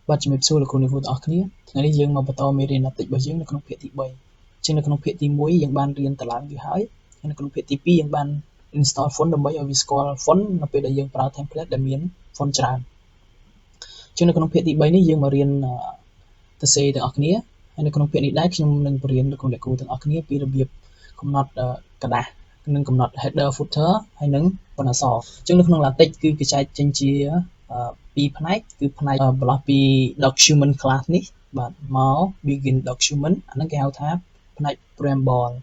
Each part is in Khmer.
បាទជំរាបសួរលោកគ្រូអ្នកគ្រូទាំងអស់គ្នាថ្ងៃនេះយើងមកបន្តមេរៀនណាតិចរបស់យើងនៅក្នុងភាគទី3ជាងនៅក្នុងភាគទី1យើងបានរៀនតម្លើងវាហើយនៅក្នុងភាគទី2យើងបាន install font ដើម្បីឲ្យវាស្គាល់ font នៅពេលដែលយើងប្រើ template ដែលមាន font ច្រើនជាងនៅក្នុងភាគទី3នេះយើងមករៀនសរសេរទាំងអស់គ្នាហើយនៅក្នុងភាគនេះដែរខ្ញុំនឹងបរៀនលោកគ្រូអ្នកគ្រូទាំងអស់គ្នាពីរបៀបកំណត់กระดาษនិងកំណត់ header footer ហើយនិងបណ្ណាអក្សរអញ្ចឹងនៅក្នុង LaTeX គឺគេចែកចេញជាពីរផ្នែកគឺផ្នែកបន្លោះពី document class នេះបាទមក begin document អាហ្នឹងគេហៅថាផ្នែក preamble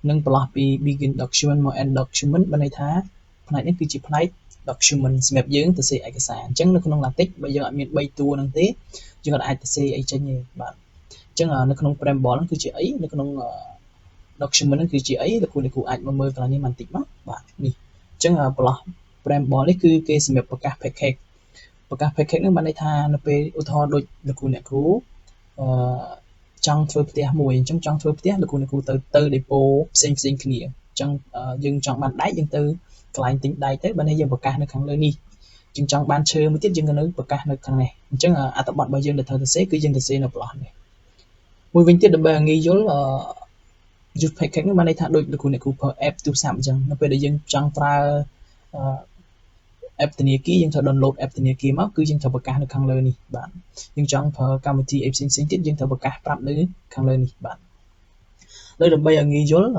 និងបន្លោះពី begin document មក end document បានន័យថាផ្នែកនេះគឺជាផ្នែក document សម្រាប់យើងទៅសេឯកសារអញ្ចឹងនៅក្នុង LaTeX បើយើងអត់មាន3តួហ្នឹងទេយើងអាចទៅសេអីចេញទេបាទអញ្ចឹងនៅក្នុង preamble ហ្នឹងគឺជាអីនៅក្នុង document ហ្នឹងគឺជាអីលោកគ្រូអាចមកមើលកន្លែងនេះបន្តិចមកបាទនេះអញ្ចឹងបន្លោះ preamble នេះគឺគេសម្រាប់ប្រកាស package ហ្នឹងបានន័យថានៅពេលឧទាហរណ៍ដូចលោកគ្រូអ្នកគ្រូចង់ធ្វើផ្ទះមួយអញ្ចឹងចង់ធ្វើផ្ទះលោកគ្រូអ្នកគ្រូទៅ depot ផ្សេងគ្នាអញ្ចឹងយើងចង់បានដែកយើងទៅកន្លែងទិញដែកទៅបានន័យយើងប្រកាសនៅខាងលើនេះយើងចង់បានឈើមួយទៀតយើងក៏នៅប្រកាសនៅខាងនេះអញ្ចឹងអត្ថបទរបស់យើងដែលត្រូវសរសេរគឺយើងសរសេរនៅបន្លោះនេះមួយវិញទៀតដើម្បីឲ្យងាយយល់ use package នេះបានន័យថាដូចលោកគ្រូអ្នកគ្រូប្រើ app ទូរស័ព្ទអញ្ចឹងនៅពេលដែលយើងចង់ប្រើapp ធនាគារយើងត្រូវ download app ធនាគារមកគឺយើងត្រូវប្រកាសនៅខាងលើនេះបាទយើងចង់ប្រើកម្មវិធីអីផ្សេងទៀតយើងត្រូវប្រកាសប្រាប់នៅខាងលើនេះបាទដើម្បីឲ្យងាយយល់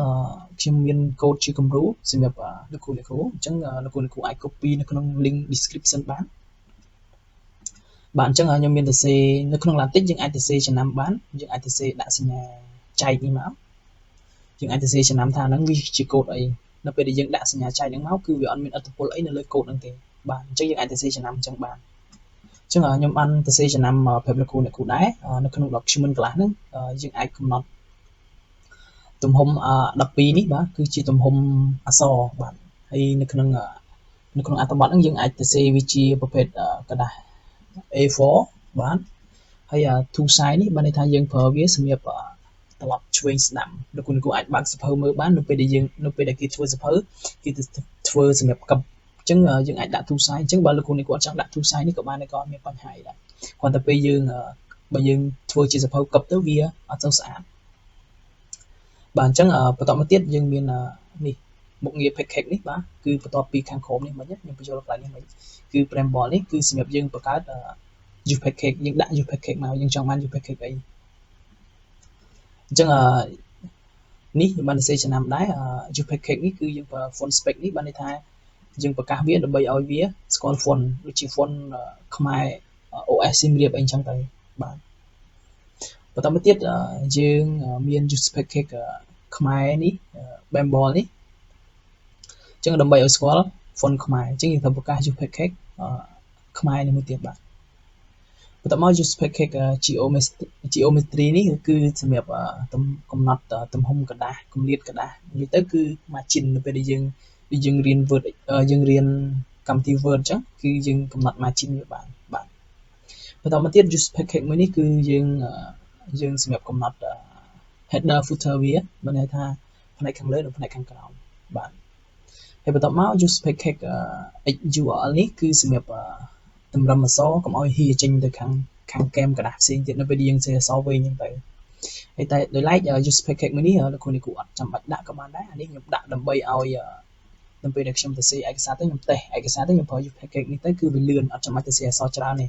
ខ្ញុំមានកូដជាគំរូសម្រាប់លោកគ្រូអ្នកគ្រូអញ្ចឹងលោកគ្រូអ្នកគ្រូអាច copy នៅក្នុង link description បានអញ្ចឹងខ្ញុំមានសរសេរនៅក្នុង LaTeX យើងអាចសរសេរចំណាំបានយើងអាចសរសេរដាក់សញ្ញាចែកនេះមកយើងអាចសរសេរចំណាំថាហ្នឹងវាជាកូដអីនៅពេលដែលយើងដាក់សញ្ញាចែកហ្នឹងមកគឺវាអត់មានឥទ្ធិពលអីនៅលើកូដហ្នឹងទេបាទអញ្ចឹងយើងអាចសរសេរចំណាំអញ្ចឹងបានអញ្ចឹងខ្ញុំបានសរសេរចំណាំប្រាប់លោកគ្រូអ្នកគ្រូដែរនៅក្នុង document class ហ្នឹងយើងអាចកំណត់ទំហំ12នេះបាទគឺជាទំហំអក្សរបាទហើយនៅក្នុងអត្ថបទហ្នឹងយើងអាចសរសេរវាជាប្រភេទกระดาษ A4 បាទហើយ two size នេះបានន័យថាយើងប្រើវាសម្រាប់ត្រឡប់ឆ្វេងស្ដាំលោកគ្រូអាចបើកសៀវភៅមើលបាននៅពេលដែលគេធ្វើសៀវភៅគេធ្វើសម្រាប់កឹបអញ្ចឹងយើងអាចដាក់ two size អញ្ចឹងបើលោកគ្រូអត់ចង់ដាក់ two size នេះក៏បានដែរក៏អត់មានបញ្ហាអីដែរគ្រាន់តែពេលបើយើងធ្វើជាសៀវភៅកឹបទៅវាអត់ទៅស្អាតបាទអញ្ចឹងបន្តមកទៀតយើងមាននេះមុខងារ package នេះបាទគឺបន្ទាប់ពីខាងក្រោមនេះមិញខ្ញុំបញ្ចូលកន្លែងនេះមិញគឺ preamble នេះគឺសម្រាប់យើងបង្កើត use package យើងដាក់ use package មកយើងចង់បាន use package អីអញ្ចឹងនេះខ្ញុំបានសរសេរចំណាំដែរ use package នេះគឺយើងប្រើ font spec នេះបានន័យថាយើងប្រកាសវាដើម្បីឲ្យវាស្គាល់ font ដូចជា font ខ្មែរ OS សៀមរាបអីអញ្ចឹងទៅបាទបន្តមកទៀតយើងមាន use package ខ្មែរនេះ Bambol នេះអញ្ចឹងដើម្បីឲ្យស្គាល់ font ខ្មែរអញ្ចឹងយើងត្រូវប្រកាស use package ខ្មែរនេះមួយទៀតបាទបន្តមក use package geometry នេះគឺសម្រាប់កំណត់ទំហំกระดาษគម្លាតกระดาษនិយាយទៅគឺ margin នៅពេលដែលយើងរៀន Word យើងរៀនកម្មវិធី Word អញ្ចឹងគឺយើងកំណត់ margin វាបានបាទបន្តមកទៀត use package មួយនេះគឺយើងសម្រាប់កំណត់ header footer វាបានន័យថាផ្នែកខាងលើនិងផ្នែកខាងក្រោមបាទហើយបន្តមក use package XURL នេះគឺសម្រាប់តម្រឹមអក្សរកុំឲ្យហៀចេញទៅខាងកែមកระดาษផ្សេងទៀតនៅពេលយើងសេអក្សរវិញអញ្ចឹងទៅហើយតែដោយឡែក use package មួយនេះលោកគ្រូអត់ចាំបាច់ដាក់ក៏បានដែរអានេះខ្ញុំដាក់ដើម្បីឲ្យនៅពេលដែលខ្ញុំទៅសេឯកសារទៅខ្ញុំតេស្តឯកសារទៅខ្ញុំប្រើ use package នេះទៅគឺវាលឿនអត់ចាំបាច់ទៅសេអក្សរច្រើនទេ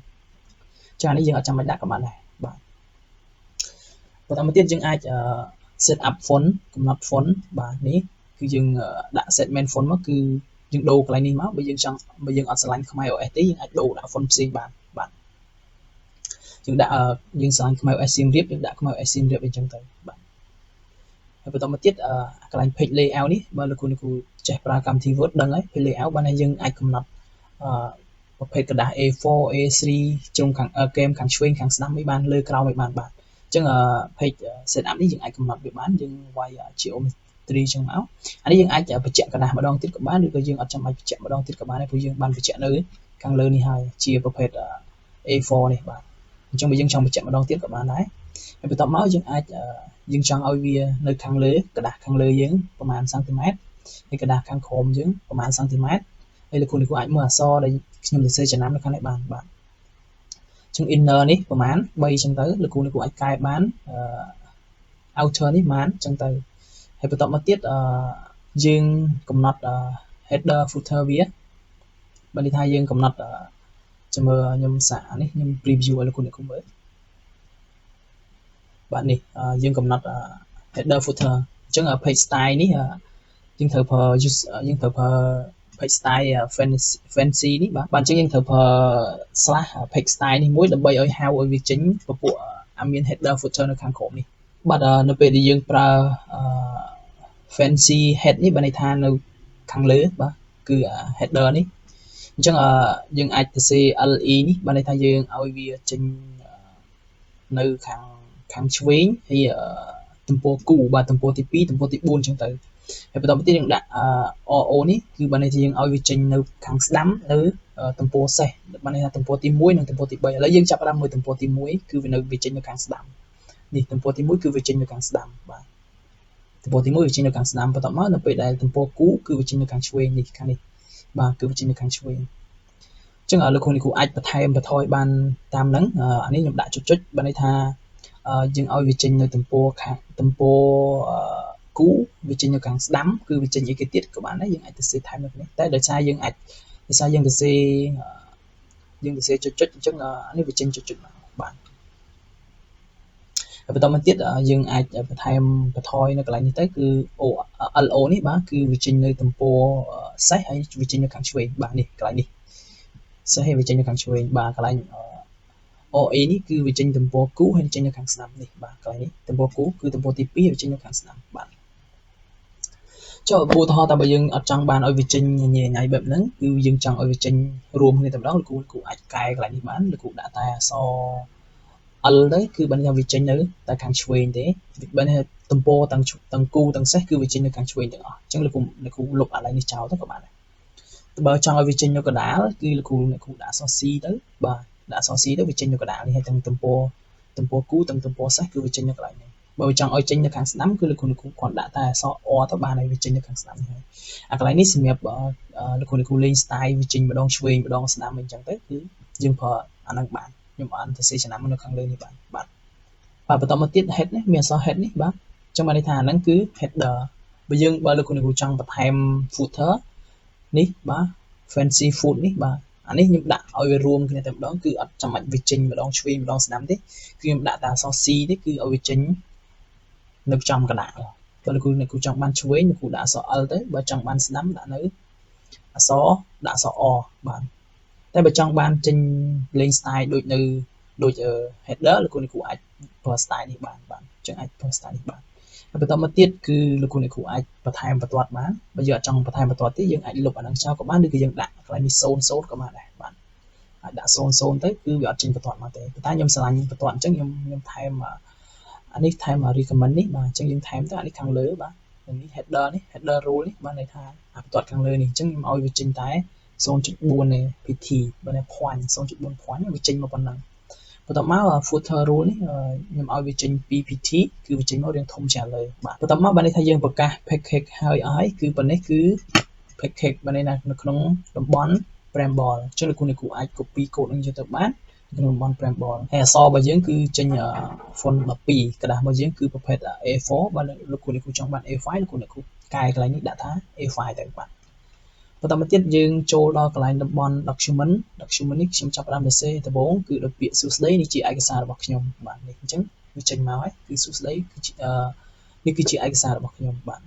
ចានេះយើងអត់ចាំបាច់ដាក់ក៏បានដែរបាទបន្តមកទៀតយើងអាច set up font កំណត់ font បាទនេះគឺយើងដាក់ segment font មកគឺយើងដូរកន្លែងនេះមកបើយើងអត់ស្រឡាញ់ខ្មែរ OS ទេយើងអាចដូរដាក់ font ផ្សេងបានបាទយើងដាក់យើងស្រឡាញ់ខ្មែរ OS សៀមរាបយើងដាក់ខ្មែរ OS សៀមរាបអីចឹងទៅបាទហើយបន្តមកទៀតកន្លែង page layout នេះបើលោកគ្រូចេះប្រើកម្មវិធី Word ដឹងហើយ page layout បានតែយើងអាចកំណត់ប្រភេទกระดาษ A4 A3 ជ្រុងខាងកែមខាងឆ្វេងខាងស្ដាំអីបានលើក្រោមអីបានបាទអញ្ចឹង page setup នេះយើងអាចកំណត់វាបានយើងវាយ geometry ចឹងមកអានេះយើងអាចបញ្ជាក់กระดาษម្ដងទៀតក៏បានឬក៏យើងអត់ចាំបាច់បញ្ជាក់ម្ដងទៀតក៏បានដែរព្រោះយើងបានបញ្ជាក់នៅខាងលើនេះហើយជាប្រភេទ A4 នេះបាទអញ្ចឹងបើយើងចង់បញ្ជាក់ម្ដងទៀតក៏បានដែរហើយបន្ទាប់មកយើងអាចយើងចង់ឲ្យវានៅខាងលើกระดาษខាងលើយើងប្រហែលសង់ទីម៉ែត្រហើយកระดาษខាងក្រោមយើងប្រហែលសង់ទីម៉ែត្រហើយលោកគ្រូអាចមើលអក្សរដែលខ្ញុំសរសេរចំណាំនៅខាងនេះបានបាទអ ចឹង inner នេះប្រហែល3ចឹងទៅលោកគ្រូអាចកែបានouter នេះប្រហែលចឹងទៅហើយបន្តមកទៀតយើងកំណត់header footer វាបើនេះថាយើងកំណត់ចាំមើលខ្ញុំសាកនេះខ្ញុំ preview ឲ្យលោកគ្រូមើលបាទនេះយើងកំណត់ header footer អញ្ចឹង page style នេះយើងត្រូវប្រើ យើងត្រូវប្រើ page style fancy នេះបាទអញ្ចឹងយើងត្រូវប្រើ slash page style នេះមួយដើម្បីឲ្យហៅឲ្យវាចេញពពួកមាន header footer នៅខាងក្រោមនេះបាទនៅពេលដែលយើងប្រើ fancy head នេះបានន័យថានៅខាងលើបាទគឺ header នេះអញ្ចឹងយើងអាចទៅសេ le នេះបានន័យថាយើងឲ្យវាចេញនៅខាងឆ្វេងហើយទំព័រគូបាទទំព័រទី2ទំព័រទី4អញ្ចឹងទៅហើយបន្តមកទៀតយើងដាក់ ro នេះគឺបានន័យថាយើងឲ្យវាចេញនៅខាងស្ដាំនៅទំព័រសេះបានន័យថាទំព័រទី1និងទំព័រទី3ឥឡូវយើងចាប់ផ្ដើមមួយទំព័រទី1គឺវានៅវាចេញនៅខាងស្ដាំនេះទំព័រទី1គឺវាចេញនៅខាងស្ដាំបាទទំព័រទី1វាចេញនៅខាងស្ដាំបន្តមកនៅពេលដែលទំព័រគូគឺវាចេញនៅខាងឆ្វេងនេះខាងនេះបាទគឺវាចេញនៅខាងឆ្វេងអញ្ចឹងលោកគ្រូអាចបន្ថែមបន្ថយបានតាមហ្នឹងអានេះខ្ញុំដាក់ចុចបានន័យថាយើងឲ្យវាចេញនៅទំព័រខាងទំព័រគូវាចេញនៅខាងស្ដាំគឺវាចេញអីគេទៀតក៏បានដែរយើងអាចទៅសេថែមនៅនេះតែដោយសារយើងអាចដោយសារយើងទៅសេចុចអញ្ចឹងអានេះវាចេញចុចមកបាទហើយបន្តមកទៀតយើងអាចបន្ថែមបន្ថយនៅកន្លែងនេះទៅគឺ lo នេះបាទគឺវាចេញនៅទំព័រសេះហើយវាចេញនៅខាងឆ្វេងបាទនេះកន្លែងនេះសេះហើយវាចេញនៅខាងឆ្វេងបាទកន្លែងOA នេះគឺវាចេញទំព័រគូហើយចេញនៅខាងស្ដាំនេះបាទកន្លែងនេះទំព័រគូគឺទំព័រទី2វាចេញនៅខាងស្ដាំបាទចុះឧទាហរណ៍តែបើយើងអត់ចង់បានឲ្យវាចេញញ៉ៃបែបហ្នឹងគឺយើងចង់ឲ្យវាចេញរួមគ្នាតែម្ដងលោកគ្រូអាចកែកន្លែងនេះបានលោកគ្រូដាក់តែអក្សរ L ទៅគឺបានថាវាចេញនៅតែខាងឆ្វេងទេបានថាទំព័រទាំងគូទាំងសេះគឺវាចេញនៅខាងឆ្វេងទាំងអស់អញ្ចឹងលោកគ្រូលុបអាកន្លែងនេះចោលទៅក៏បានដែរបើចង់ឲ្យវាចេញនៅកណ្ដាលគឺលោកគ្រូដាក់អក្សរ C ទៅបាទដាក់អក្សរ C ទៅវាចេញនៅកណ្ដាលនេះហើយទាំងទំព័រគូទាំងទំព័រសេះគឺវាចេញនៅកន្លែងនេះបើចង់ឲ្យចេញនៅខាងស្ដាំគឺលោកគ្រូគាត់ដាក់តែអក្សរ O ទៅបានហើយវាចេញនៅខាងស្ដាំនេះហើយអាកន្លែងនេះសម្រាប់លោកគ្រូលេង style វាចេញម្ដងឆ្វេងម្ដងស្ដាំអីចឹងទៅគឺយើងប្រើអាហ្នឹងបានខ្ញុំអត់ទៅសេឆ្នាំនៅខាងលើនេះបាទបន្តមកទៀត head នេះមានអក្សរ head នេះបាទចឹងបានន័យថាហ្នឹងគឺ header បើលោកគ្រូចង់បន្ថែម footer នេះបាទ fancy food នេះបាទអានេះខ្ញុំដាក់ឲ្យវារួមគ្នាតែម្ដងគឺអត់ចាំបាច់វាចេញម្ដងឆ្វេងម្ដងស្ដាំទេគឺខ្ញុំដាក់តែអក្សរ C នេះគឺឲ្យវាចេញនៅចំកណ្ដាលបើលោកគ្រូចង់បានឆ្វេងលោកគ្រូដាក់អក្សរ L ទៅបើចង់បានស្ដាំដាក់នៅអក្សរដាក់អក្សរ O បាទតែបើចង់បានចេញលេង style ដូច header លោកគ្រូអាចប្រើ style នេះបានអញ្ចឹងអាចប្រើ style នេះបានហើយបន្តមកទៀតគឺលោកគ្រូអាចបន្ថែមបន្ទាត់បានបើយើងអត់ចង់បន្ថែមបន្ទាត់ទេយើងអាចលុបអាហ្នឹងចោលក៏បានឬក៏យើងដាក់កន្លែងនេះ00ក៏បានដែរបាទអាចដាក់00ទៅគឺវាអត់ចេញបន្ទាត់មកទេប៉ុន្តែខ្ញុំឆ្លាញ់បន្ទាត់អញ្ចឹងខ្ញុំថែមអានេះថែម recommend នេះបាទអញ្ចឹងយើងថែមទៅអានេះខាងលើបាទនេះ header rule នេះបានន័យថាបន្ទាត់ខាងលើនេះអញ្ចឹងខ្ញុំឲ្យវាចេញតែ0.4 pt បើ point 0.4 point វាចេញមកប៉ុណ្ណឹងបន្ទាប់មក footer rule នេះខ្ញុំឲ្យវាចេញពី pt គឺវាចេញមករាងធំជាងលើបាទបន្ទាប់មកបានន័យថាយើងប្រកាស package ហើយគឺប៉ុណ្នេះគឺ package បានន័យថានៅក្នុងតំបន់ preamble អញ្ចឹងលោកគ្រូអាច copy code នឹងយកទៅបានក្នុងតំបន់ preamble ហើយអក្សររបស់យើងគឺចេញ font 12กระดาษរបស់យើងគឺប្រភេទ A4 បើលោកគ្រូចង់បាន A5 លោកគ្រូកែកន្លែងនេះដាក់ថា A5 ទៅបាទបន្តមកទៀតយើងចូលដល់កន្លែងតំបន់ document នេះខ្ញុំចាប់ផ្ដើមសរសេរដំបូងគឺដោយពាក្យសួស្ដីនេះជាឯកសាររបស់ខ្ញុំបាទនេះអញ្ចឹងវាចេញមកហើយគឺសួស្ដីនេះគឺជាឯកសាររបស់ខ្ញុំបាទ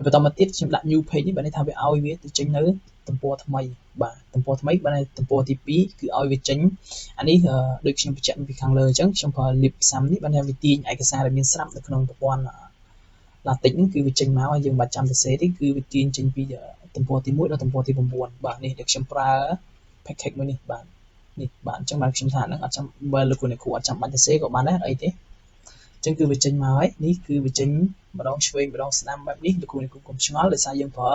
បន្តមកទៀតខ្ញុំដាក់ new page នេះបានន័យថាវាឲ្យវាទៅចេញនៅទំព័រថ្មីបាទទំព័រថ្មីបានន័យទំព័រទី2គឺឲ្យវាចេញអានេះដូចខ្ញុំបញ្ជាក់ពីខាងលើអញ្ចឹងខ្ញុំប្រើ lib sum នេះបានន័យវាទាញឯកសារដែលមានស្រាប់នៅក្នុងប្រព័ន្ធ latex នេះគឺវាចេញមកហើយយើងមិនបាច់ចាំសរសេរទេគឺវាទាញចេញពីទំព័រទី1ដល់ទំព័រទី9បាទនេះដែលខ្ញុំប្រើ package មួយនេះបាទនេះបាទអញ្ចឹងបានខ្ញុំថាហ្នឹងអត់ចាំបើលោកគ្រូអត់ចាំបាច់សរសេរក៏បានដែរអីទេអញ្ចឹងគឺវាចេញមកហើយនេះគឺវាចេញម្ដងឆ្វេងម្ដងស្ដាំបែបនេះលោកគ្រូកុំឆ្ងល់ដោយសារយើងប្រើ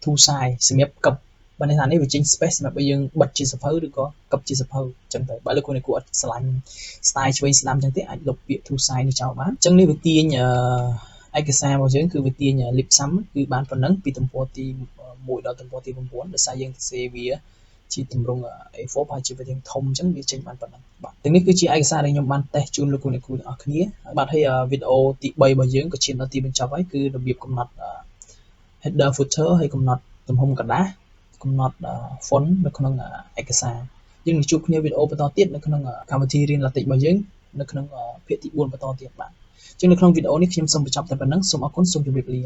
two side សម្រាប់កឹបបើនេះថានេះវាចេញ space សម្រាប់ឲ្យយើងបិទជាសភៅឬក៏កឹបជាសភៅអញ្ចឹងទៅបើលោកគ្រូអត់ឆ្លាញ់ style ឆ្វេងស្ដាំអញ្ចឹងទេអាចលុបពាក្យ two side នេះចោលបានអញ្ចឹងនេះវាទាញឯកសាររបស់យើងគឺវាទាញ lip sum គឺបានប៉ុណ្ណឹងពីទំព័រទី1ដល់ទំព័រទី9ដោយសារយើងសរសេរវា ជាទម្រង់ A4 ប្រហែលជាវាធំអញ្ចឹងវាចេញបានប៉ុណ្ណឹងបាទទាំងនេះគឺជាឯកសារដែលខ្ញុំបានតេស្តជូនលោកគ្រូអ្នកគ្រូទាំងអស់គ្នាបាទហើយវីដេអូទី3របស់យើងក៏ឈានដល់ទីបញ្ចប់ហើយគឺរបៀបកំណត់ header footer ហើយកំណត់ទំហំกระดาษកំណត់ font នៅក្នុងឯកសារយើងនឹងជួបគ្នាវីដេអូបន្តទៀតនៅក្នុងកម្មវិធីរៀន LaTeX របស់យើងនៅក្នុងភាគទី4បន្តទៀតបាទអញ្ចឹងនៅក្នុងវីដេអូនេះខ្ញុំសូមបញ្ចប់តែប៉ុណ្្នឹងសូមអរគុណសូមជម្រាបលា